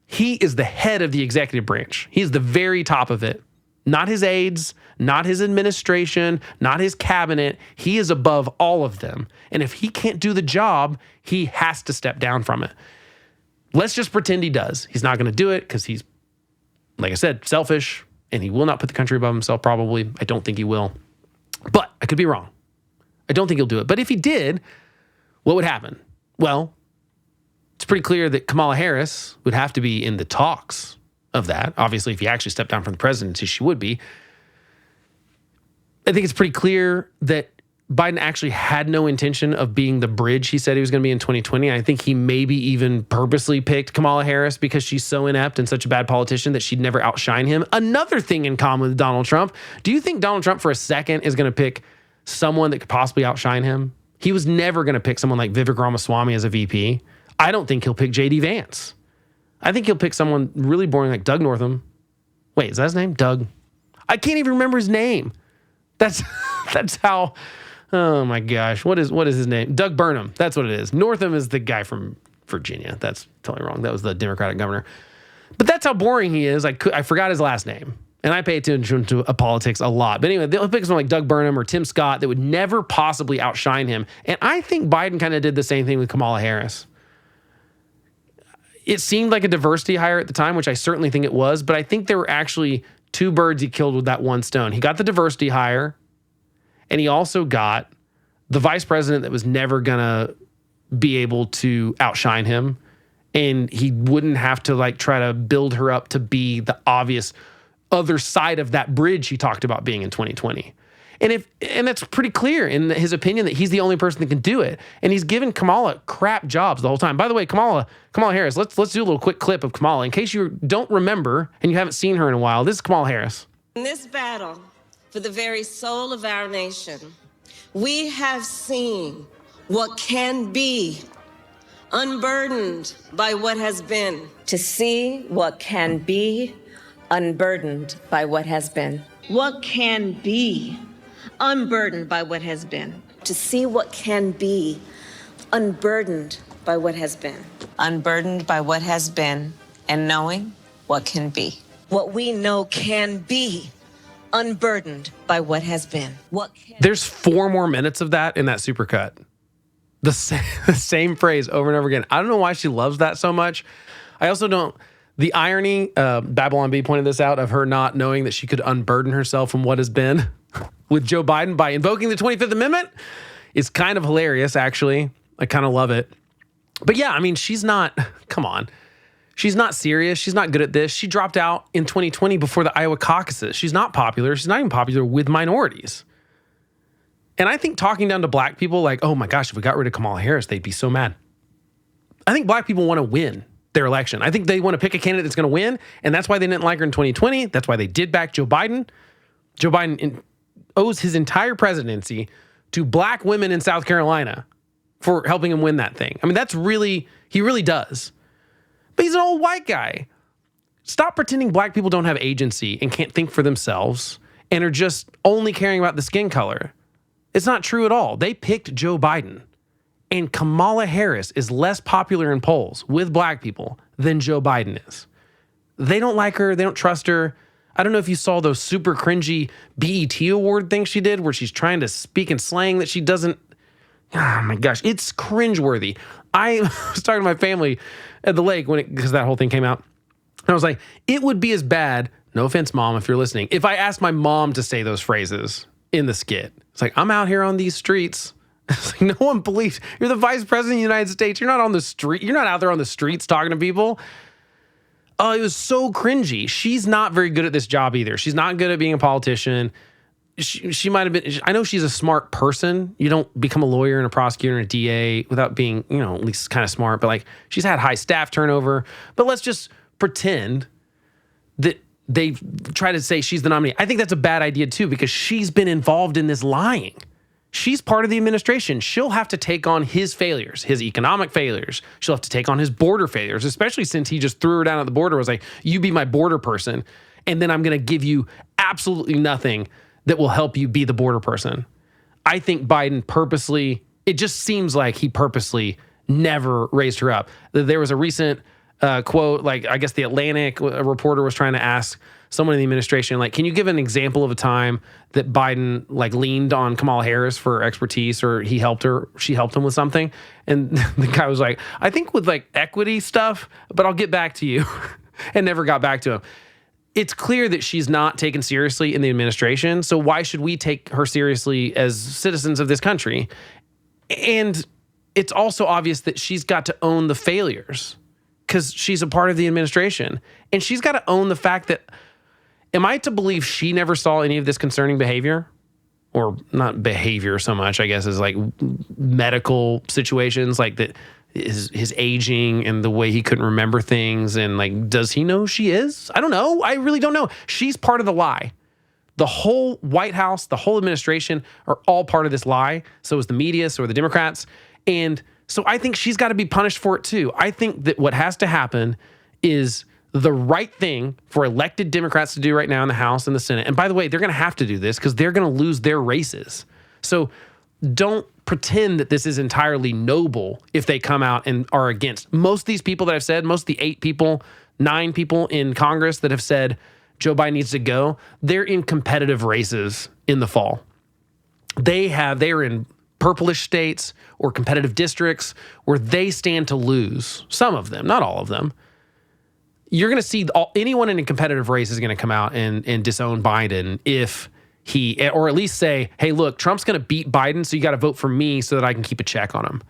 Speaker 1: He is the head of the executive branch. He is the very top of it. Not his aides, not his administration, not his cabinet. He is above all of them. And if he can't do the job, he has to step down from it. Let's just pretend he does. He's not going to do it because he's, like I said, selfish, and he will not put the country above himself probably. I don't think he will. But I could be wrong. I don't think he'll do it. But if he did, what would happen? Well, it's pretty clear that Kamala Harris would have to be in the talks of that. Obviously, if he actually stepped down from the presidency, she would be. I think it's pretty clear that Biden actually had no intention of being the bridge he said he was going to be in 2020. I think he maybe even purposely picked Kamala Harris because she's so inept and such a bad politician that she'd never outshine him. Another thing in common with Donald Trump. Do you think Donald Trump for a second is going to pick someone that could possibly outshine him? He was never going to pick someone like Vivek Ramaswamy as a VP. I don't think he'll pick J.D. Vance. I think he'll pick someone really boring like Doug Northam. Wait, is that his name? Doug? I can't even remember his name. That's how, oh my gosh. What is his name? Doug Burnham. That's what it is. Northam is the guy from Virginia. That's totally wrong. That was the Democratic governor. But that's how boring he is. I forgot his last name. And I pay attention to politics a lot. But anyway, they'll pick someone like Doug Burnham or Tim Scott that would never possibly outshine him. And I think Biden kind of did the same thing with Kamala Harris. It seemed like a diversity hire at the time, which I certainly think it was. But I think there were actually two birds he killed with that one stone. He got the diversity hire, and he also got the vice president that was never going to be able to outshine him. And he wouldn't have to like try to build her up to be the obvious other side of that bridge he talked about being in 2020. And that's pretty clear in his opinion that he's the only person that can do it. And he's given Kamala crap jobs the whole time. By the way, Kamala Harris, let's do a little quick clip of Kamala in case you don't remember and you haven't seen her in a while. This is Kamala Harris.
Speaker 2: In this battle for the very soul of our nation, we have seen what can be unburdened by what has been. To see what can be unburdened by what has been. What can be unburdened by what has been. To see what can be unburdened by what has been. Unburdened by what has been and knowing what can be. What we know can be unburdened by what has been.
Speaker 1: There's 4 more minutes of that in that supercut. The same phrase over and over again. I don't know why she loves that so much. I also don't. The irony, Babylon B pointed this out, of her not knowing that she could unburden herself from what has been with Joe Biden by invoking the 25th Amendment is kind of hilarious, actually. I kind of love it. But yeah, I mean, she's not, come on. She's not serious. She's not good at this. She dropped out in 2020 before the Iowa caucuses. She's not popular. She's not even popular with minorities. And I think talking down to black people like, oh my gosh, if we got rid of Kamala Harris, they'd be so mad. I think black people want to win their election. I think they want to pick a candidate that's going to win, and that's why they didn't like her in 2020. That's why they did back Joe Biden. Joe Biden owes his entire presidency to black women in South Carolina for helping him win that thing. I mean, he really does. But he's an old white guy. Stop pretending black people don't have agency and can't think for themselves and are just only caring about the skin color. It's not true at all. They picked Joe Biden. And Kamala Harris is less popular in polls with black people than Joe Biden is. They don't like her. They don't trust her. I don't know if you saw those super cringy BET award things she did where she's trying to speak in slang that she doesn't. Oh my gosh, it's cringeworthy. I was talking to my family at the lake because that whole thing came out. And I was like, it would be as bad, no offense, Mom, if you're listening, if I asked my mom to say those phrases in the skit. It's like, I'm out here on these streets. It's like, no one believes you're the vice president of the United States. You're not on the street. You're not out there on the streets talking to people. Oh, it was so cringy. She's not very good at this job either. She's not good at being a politician. She might have been. I know she's a smart person. You don't become a lawyer and a prosecutor and a DA without being, at least kind of smart. But like, she's had high staff turnover. But let's just pretend that they try to say she's the nominee. I think that's a bad idea too, because she's been involved in this lying. She's part of the administration. She'll have to take on his failures, his economic failures. She'll have to take on his border failures, especially since he just threw her down at the border, was like, you be my border person, and then I'm going to give you absolutely nothing that will help you be the border person. I think Biden purposely, it just seems like he purposely never raised her up. There was a recent quote, like I guess the Atlantic, a reporter was trying to ask someone in the administration, like, can you give an example of a time that Biden like leaned on Kamala Harris for expertise, or she helped him with something? And the guy was like, I think with like equity stuff, but I'll get back to you, and never got back to him. It's clear that she's not taken seriously in the administration. So why should we take her seriously as citizens of this country? And it's also obvious that she's got to own the failures because she's a part of the administration, and she's got to own the fact that, am I to believe she never saw any of this concerning behavior? Or not behavior so much, I guess, as like medical situations, like that his aging and the way he couldn't remember things. And like, does he know she is? I don't know. I really don't know. She's part of the lie. The whole White House, the whole administration are all part of this lie. So is the media, so are the Democrats. And so I think she's got to be punished for it too. I think that what has to happen is the right thing for elected Democrats to do right now in the House and the Senate. And by the way, they're going to have to do this because they're going to lose their races. So don't pretend that this is entirely noble if they come out and are against. Most of these people that I've said, most of the 9 people in Congress that have said, Joe Biden needs to go, they're in competitive races in the fall. They're in purplish states or competitive districts where they stand to lose. Some of them, not all of them. You're going to see anyone in a competitive race is going to come out and disown Biden if or at least say, hey, look, Trump's going to beat Biden, so you got to vote for me so that I can keep a check on him.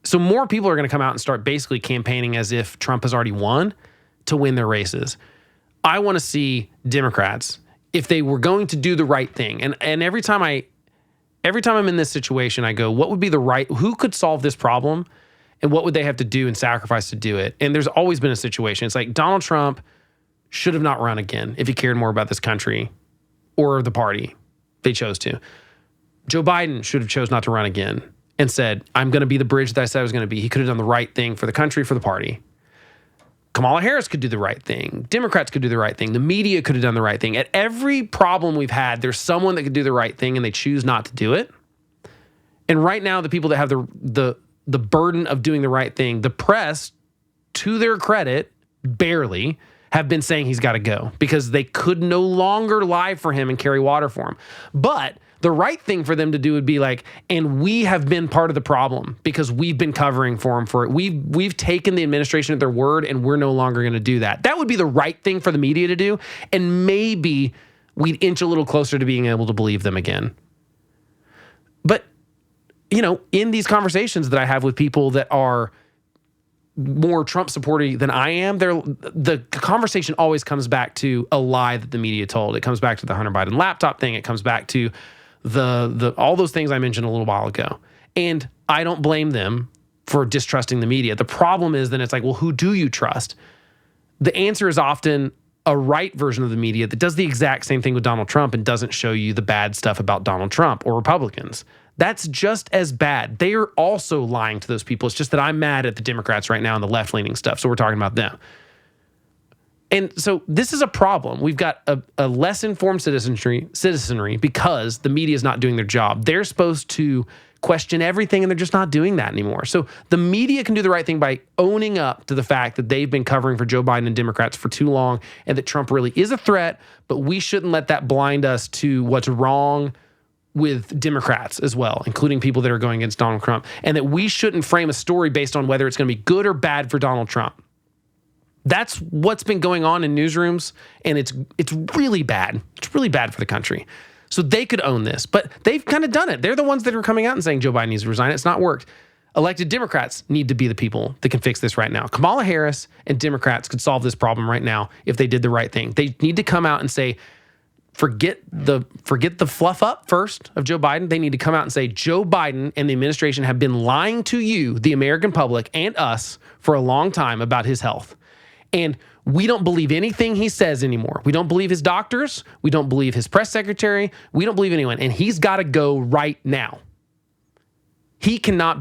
Speaker 1: So more people are going to come out and start basically campaigning as if Trump has already won to win their races. I want to see Democrats, if they were going to do the right thing, and every time I'm in this situation, I go, what would be who could solve this problem? And what would they have to do and sacrifice to do it? And there's always been a situation. It's like Donald Trump should have not run again if he cared more about this country or the party they chose to. Joe Biden should have chose not to run again and said, I'm going to be the bridge that I said I was going to be. He could have done the right thing for the country, for the party. Kamala Harris could do the right thing. Democrats could do the right thing. The media could have done the right thing. At every problem we've had, there's someone that could do the right thing and they choose not to do it. And right now, the people that have the burden of doing the right thing, the press, to their credit, barely have been saying he's got to go because they could no longer lie for him and carry water for him. But the right thing for them to do would be like, and we have been part of the problem because we've been covering for him for it. We've taken the administration at their word and we're no longer going to do that. That would be the right thing for the media to do. And maybe we'd inch a little closer to being able to believe them again. But, in these conversations that I have with people that are more Trump supporting than I am, the conversation always comes back to a lie that the media told. It comes back to the Hunter Biden laptop thing. It comes back to the all those things I mentioned a little while ago. And I don't blame them for distrusting the media. The problem is then it's like, well, who do you trust? The answer is often a right version of the media that does the exact same thing with Donald Trump and doesn't show you the bad stuff about Donald Trump or Republicans. That's just as bad. They are also lying to those people. It's just that I'm mad at the Democrats right now and the left-leaning stuff. So we're talking about them. And so this is a problem. We've got a less informed citizenry because the media is not doing their job. They're supposed to question everything, and they're just not doing that anymore. So the media can do the right thing by owning up to the fact that they've been covering for Joe Biden and Democrats for too long and that Trump really is a threat, but we shouldn't let that blind us to what's wrong with Democrats as well, including people that are going against Donald Trump, and that we shouldn't frame a story based on whether it's going to be good or bad for Donald Trump. That's what's been going on in newsrooms, and it's really bad. It's really bad for the country. So they could own this, but they've kind of done it. They're the ones that are coming out and saying Joe Biden needs to resign. It's not worked. Elected Democrats need to be the people that can fix this right now. Kamala Harris and Democrats could solve this problem right now if they did the right thing. They need to come out and say, forget the fluff up first of Joe Biden. They need to come out and say Joe Biden and the administration have been lying to you, the American public, and us for a long time about his health. And we don't believe anything he says anymore. We don't believe his doctors. We don't believe his press secretary. We don't believe anyone. And he's got to go right now. He cannot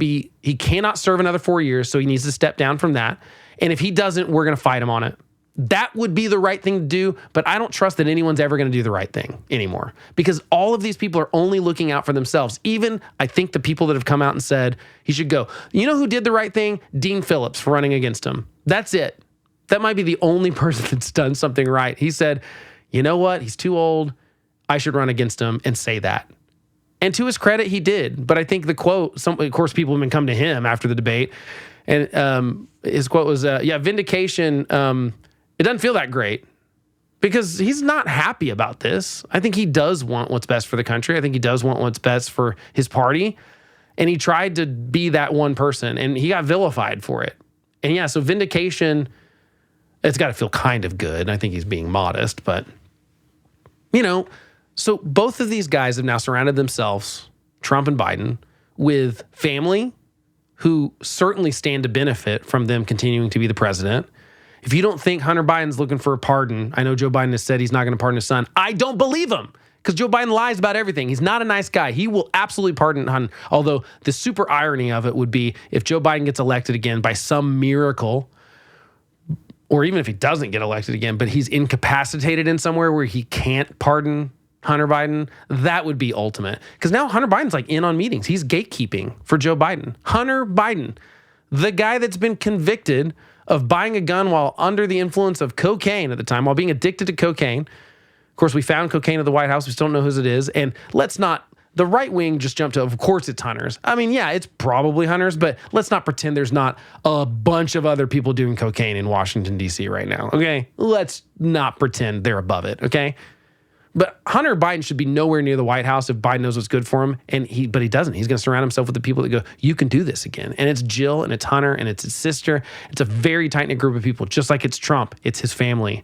Speaker 1: serve another 4 years, so he needs to step down from that. And if he doesn't, we're going to fight him on it. That would be the right thing to do, but I don't trust that anyone's ever going to do the right thing anymore because all of these people are only looking out for themselves. Even, I think, the people that have come out and said he should go. You know who did the right thing? Dean Phillips for running against him. That's it. That might be the only person that's done something right. He said, you know what? He's too old. I should run against him and say that. And to his credit, he did. But I think the quote, of course, people have been come to him after the debate. And his quote was, vindication. It doesn't feel that great because he's not happy about this. I think he does want what's best for the country. I think he does want what's best for his party. And he tried to be that one person and he got vilified for it. And yeah, so vindication, it's got to feel kind of good. I think he's being modest, but so both of these guys have now surrounded themselves, Trump and Biden, with family who certainly stand to benefit from them continuing to be the president. If you don't think Hunter Biden's looking for a pardon, I know Joe Biden has said he's not going to pardon his son. I don't believe him because Joe Biden lies about everything. He's not a nice guy. He will absolutely pardon Hunter. Although the super irony of it would be if Joe Biden gets elected again by some miracle, or even if he doesn't get elected again, but he's incapacitated in somewhere where he can't pardon Hunter Biden, that would be ultimate. Because now Hunter Biden's like in on meetings. He's gatekeeping for Joe Biden. Hunter Biden, the guy that's been convicted of buying a gun while under the influence of cocaine at the time, while being addicted to cocaine. Of course, we found cocaine at the White House. We still don't know whose it is. And the right wing just jumped to, of course it's Hunter's. I mean, yeah, it's probably Hunter's, but let's not pretend there's not a bunch of other people doing cocaine in Washington, D.C. right now, okay? Let's not pretend they're above it, okay? But Hunter Biden should be nowhere near the White House if Biden knows what's good for him, but he doesn't. He's going to surround himself with the people that go, you can do this again. And it's Jill, and it's Hunter, and it's his sister. It's a very tight-knit group of people, just like it's Trump. It's his family.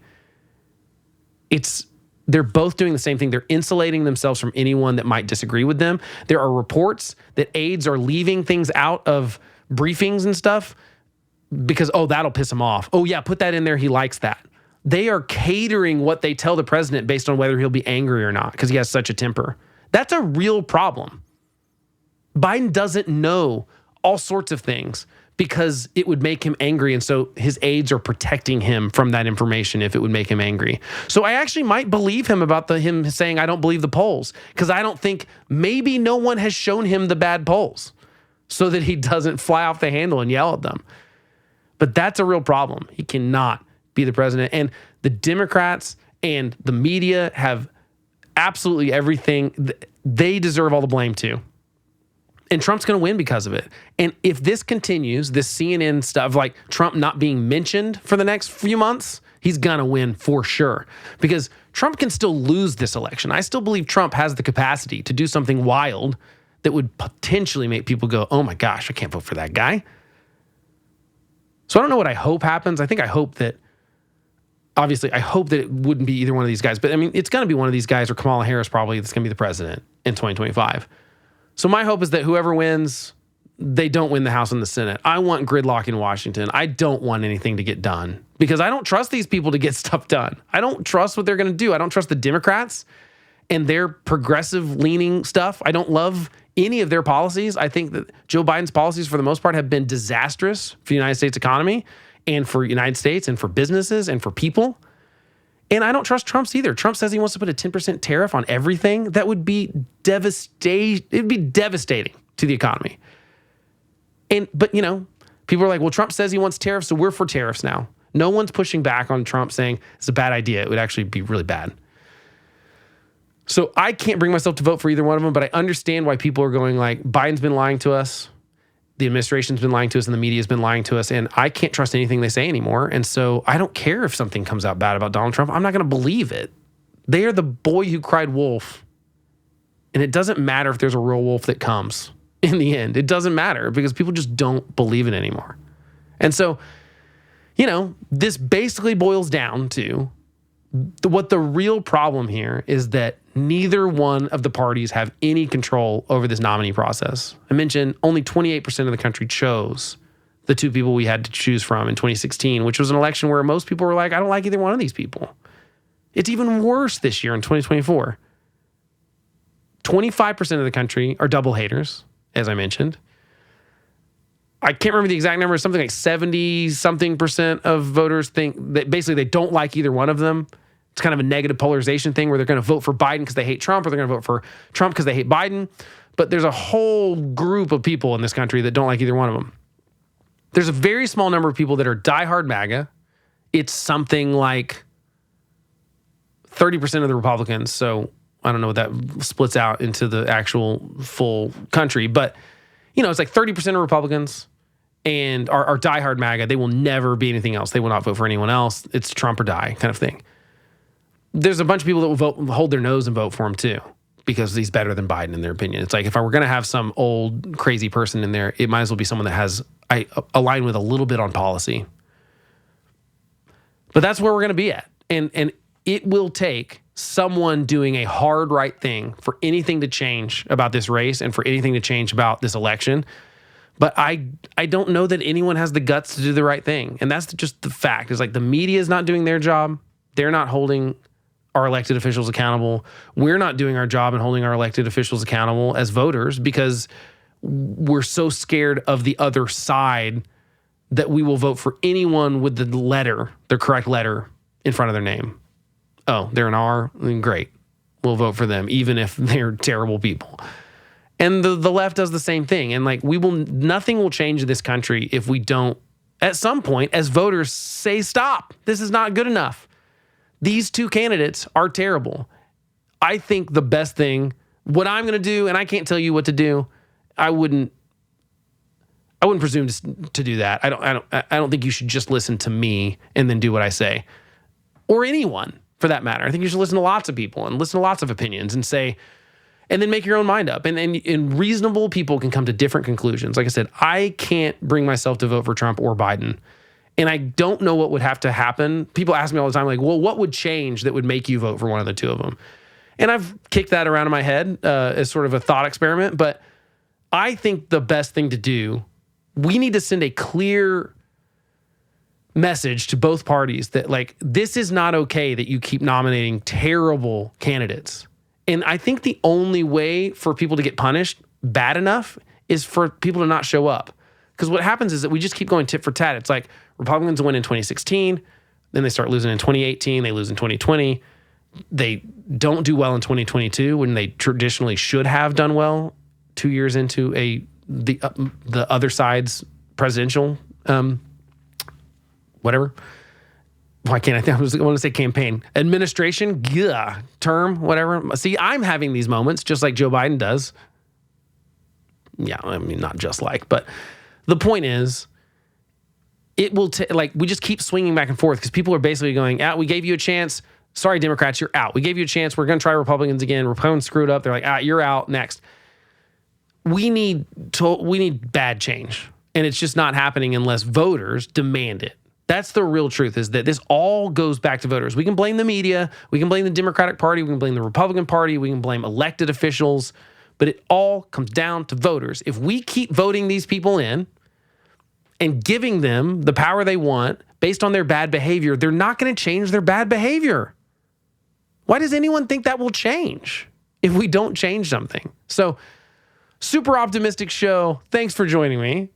Speaker 1: They're both doing the same thing. They're insulating themselves from anyone that might disagree with them. There are reports that aides are leaving things out of briefings and stuff because, that'll piss him off. Oh, yeah, put that in there. He likes that. They are catering what they tell the president based on whether he'll be angry or not because he has such a temper. That's a real problem. Biden doesn't know all sorts of things because it would make him angry. And so his aides are protecting him from that information if it would make him angry. So I actually might believe him about him saying, I don't believe the polls, because I don't think maybe no one has shown him the bad polls so that he doesn't fly off the handle and yell at them. But that's a real problem. He cannot be the president. And the Democrats and the media have absolutely everything. They deserve all the blame too. And Trump's going to win because of it. And if this continues, this CNN stuff, like Trump not being mentioned for the next few months, he's going to win for sure. Because Trump can still lose this election. I still believe Trump has the capacity to do something wild that would potentially make people go, oh my gosh, I can't vote for that guy. So I don't know what I hope happens. I hope that it wouldn't be either one of these guys. But I mean, it's going to be one of these guys or Kamala Harris probably that's going to be the president in 2025. So my hope is that whoever wins, they don't win the House and the Senate. I want gridlock in Washington. I don't want anything to get done because I don't trust these people to get stuff done. I don't trust what they're going to do. I don't trust the Democrats and their progressive leaning stuff. I don't love any of their policies. I think that Joe Biden's policies for the most part have been disastrous for the United States economy and for the United States and for businesses and for people. And I don't trust Trump's either. Trump says he wants to put a 10% tariff on everything. That would be devastating. It'd be devastating to the economy. But people are like, well, Trump says he wants tariffs, so we're for tariffs now. No one's pushing back on Trump saying it's a bad idea. It would actually be really bad. So I can't bring myself to vote for either one of them, but I understand why people are going like, Biden's been lying to us. The administration's been lying to us and the media's been lying to us, and I can't trust anything they say anymore. And so I don't care if something comes out bad about Donald Trump. I'm not going to believe it. They are the boy who cried wolf. And it doesn't matter if there's a real wolf that comes in the end. It doesn't matter because people just don't believe it anymore. And so, this basically boils down to what the real problem here is that neither one of the parties have any control over this nominee process. I mentioned only 28% of the country chose the two people we had to choose from in 2016, which was an election where most people were like, I don't like either one of these people. It's even worse this year in 2024. 25% of the country are double haters, as I mentioned. I can't remember the exact number, something like 70-something% of voters think that basically they don't like either one of them. It's kind of a negative polarization thing where they're going to vote for Biden because they hate Trump or they're going to vote for Trump because they hate Biden. But there's a whole group of people in this country that don't like either one of them. There's a very small number of people that are diehard MAGA. It's something like 30% of the Republicans. So I don't know what that splits out into the actual full country. But, it's like 30% of Republicans and are diehard MAGA. They will never be anything else. They will not vote for anyone else. It's Trump or die kind of thing. There's a bunch of people that will hold their nose and vote for him too, because he's better than Biden in their opinion. It's like if I were going to have some old crazy person in there, it might as well be someone that I align with a little bit on policy. But that's where we're going to be at. And it will take someone doing a hard right thing for anything to change about this race and for anything to change about this election. But I don't know that anyone has the guts to do the right thing. And that's just the fact. It's like the media is not doing their job. They're not holding our elected officials accountable. We're not doing our job and holding our elected officials accountable as voters because we're so scared of the other side that we will vote for anyone with the correct letter in front of their name. Oh, they're an R? Great. We'll vote for them, even if they're terrible people. And the left does the same thing. And like nothing will change in this country if we don't at some point as voters say, stop, this is not good enough. These two candidates are terrible. I think the best thing, what I'm going to do, and I can't tell you what to do, I wouldn't presume to do that. I don't think you should just listen to me and then do what I say, or anyone for that matter. I think you should listen to lots of people and listen to lots of opinions and say, and then make your own mind up. And reasonable people can come to different conclusions. Like I said, I can't bring myself to vote for Trump or Biden. And I don't know what would have to happen. People ask me all the time, like, well, what would change that would make you vote for one of the two of them? And I've kicked that around in my head as sort of a thought experiment. But I think the best thing to do, we need to send a clear message to both parties that, like, this is not okay that you keep nominating terrible candidates. And I think the only way for people to get punished bad enough is for people to not show up. Because what happens is that we just keep going tit for tat. It's like Republicans win in 2016, then they start losing in 2018, they lose in 2020. They don't do well in 2022 when they traditionally should have done well 2 years into the other side's presidential whatever. Why can't I think? I want to say campaign. Administration, term, whatever. See, I'm having these moments just like Joe Biden does. Yeah, I mean, not just like, but the point is, it will we just keep swinging back and forth because people are basically going, we gave you a chance. Sorry, Democrats, you're out. We gave you a chance. We're going to try Republicans again. Republicans screwed up. They're like, you're out. Next. We need bad change. And it's just not happening unless voters demand it. That's the real truth, is that this all goes back to voters. We can blame the media. We can blame the Democratic Party. We can blame the Republican Party. We can blame elected officials. But it all comes down to voters. If we keep voting these people in and giving them the power they want based on their bad behavior, they're not going to change their bad behavior. Why does anyone think that will change if we don't change something? So, super optimistic show. Thanks for joining me.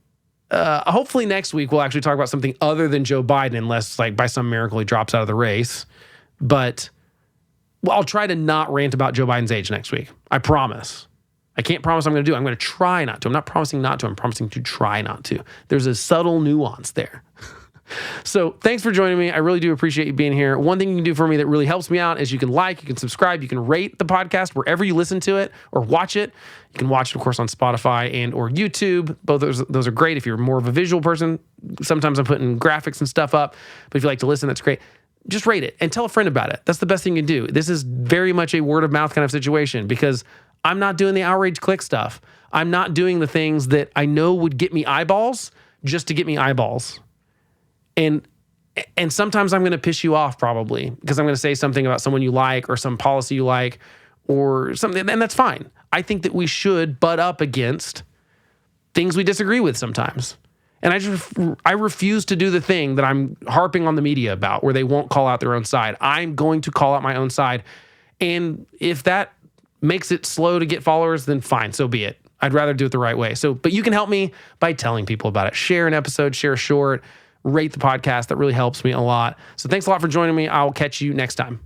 Speaker 1: Hopefully next week we'll actually talk about something other than Joe Biden, unless like by some miracle he drops out of the race. But I'll try to not rant about Joe Biden's age next week. I promise. I can't promise I'm going to do it. I'm going to try not to. I'm not promising not to. I'm promising to try not to. There's a subtle nuance there. So thanks for joining me. I really do appreciate you being here. One thing you can do for me that really helps me out is you can like, you can subscribe, you can rate the podcast wherever you listen to it or watch it. You can watch it, of course, on Spotify and or YouTube. Both those are great if you're more of a visual person. Sometimes I'm putting graphics and stuff up, but if you like to listen, that's great. Just rate it and tell a friend about it. That's the best thing you can do. This is very much a word of mouth kind of situation because I'm not doing the outrage click stuff. I'm not doing the things that I know would get me eyeballs just to get me eyeballs. And sometimes I'm going to piss you off probably because I'm going to say something about someone you like or some policy you like or something, and that's fine. I think that we should butt up against things we disagree with sometimes. And I refuse to do the thing that I'm harping on the media about where they won't call out their own side. I'm going to call out my own side. And if that makes it slow to get followers, then fine, so be it. I'd rather do it the right way. But you can help me by telling people about it. Share an episode, share a short, rate the podcast. That really helps me a lot. So thanks a lot for joining me. I'll catch you next time.